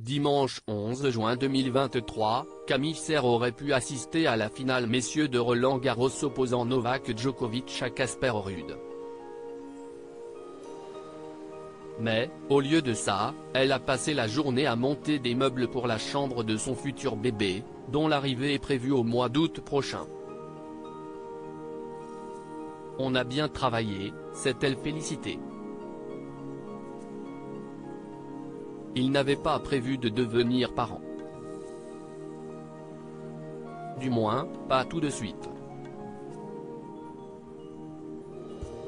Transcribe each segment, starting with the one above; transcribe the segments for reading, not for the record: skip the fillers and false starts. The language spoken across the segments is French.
Dimanche 11 juin 2023, Camille Serre aurait pu assister à la finale messieurs de Roland-Garros opposant Novak Djokovic à Casper Ruud. Mais, au lieu de ça, elle a passé la journée à monter des meubles pour la chambre de son futur bébé, dont l'arrivée est prévue au mois d'août prochain. On a bien travaillé, s'est-elle félicitée. Il n'avait pas prévu de devenir parent. Du moins, pas tout de suite.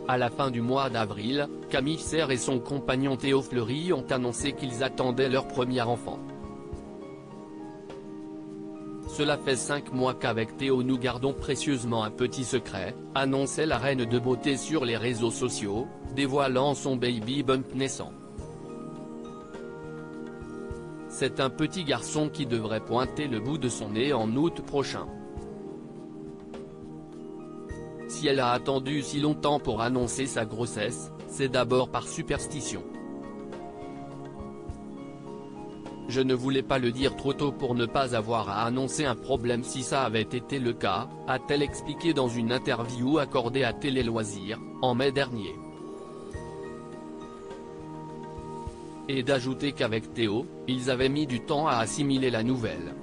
À la fin du mois d'avril, Camille Serre et son compagnon Théo Fleury ont annoncé qu'ils attendaient leur premier enfant. Cela fait 5 mois qu'avec Théo nous gardons précieusement un petit secret, annonçait la reine de beauté sur les réseaux sociaux, dévoilant son baby bump naissant. C'est un petit garçon qui devrait pointer le bout de son nez en août prochain. Si elle a attendu si longtemps pour annoncer sa grossesse, c'est d'abord par superstition. Je ne voulais pas le dire trop tôt pour ne pas avoir à annoncer un problème si ça avait été le cas, a-t-elle expliqué dans une interview accordée à Télé Loisirs, en mai dernier. Et d'ajouter qu'avec Théo, ils avaient mis du temps à assimiler la nouvelle.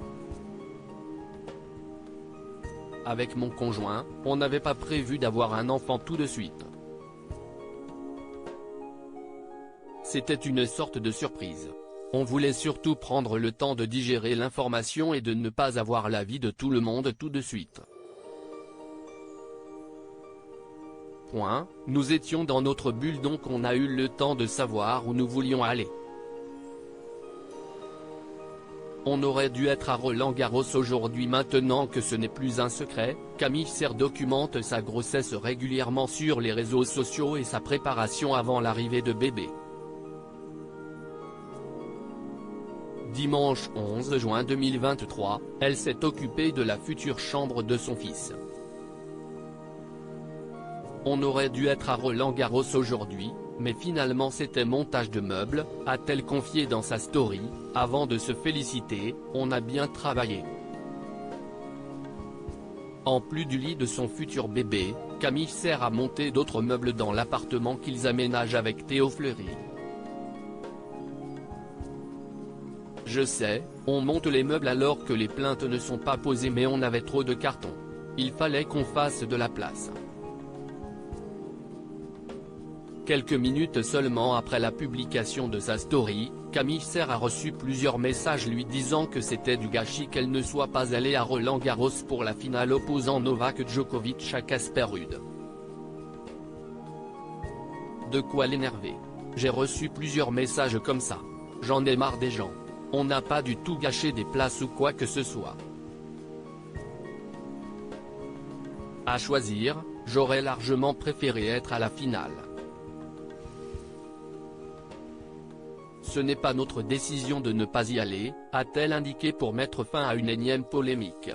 Avec mon conjoint, on n'avait pas prévu d'avoir un enfant tout de suite. C'était une sorte de surprise. On voulait surtout prendre le temps de digérer l'information et de ne pas avoir l'avis de tout le monde tout de suite. Nous étions dans notre bulle donc on a eu le temps de savoir où nous voulions aller. On aurait dû être à Roland-Garros aujourd'hui maintenant que ce n'est plus un secret, Camille Serre documente sa grossesse régulièrement sur les réseaux sociaux et sa préparation avant l'arrivée de bébé. Dimanche 11 juin 2023, elle s'est occupée de la future chambre de son fils. On aurait dû être à Roland-Garros aujourd'hui, mais finalement c'était montage de meubles, a-t-elle confié dans sa story, avant de se féliciter, on a bien travaillé. En plus du lit de son futur bébé, Camille Serre a monté d'autres meubles dans l'appartement qu'ils aménagent avec Théo Fleury. Je sais, on monte les meubles alors que les plaintes ne sont pas posées mais on avait trop de cartons. Il fallait qu'on fasse de la place. Quelques minutes seulement après la publication de sa story, Camille Serre a reçu plusieurs messages lui disant que c'était du gâchis qu'elle ne soit pas allée à Roland-Garros pour la finale opposant Novak Djokovic à Casper Ruud. De quoi l'énerver. J'ai reçu plusieurs messages comme ça. J'en ai marre des gens. On n'a pas du tout gâché des places ou quoi que ce soit. À choisir, j'aurais largement préféré être à la finale. Ce n'est pas notre décision de ne pas y aller, a-t-elle indiqué pour mettre fin à une énième polémique.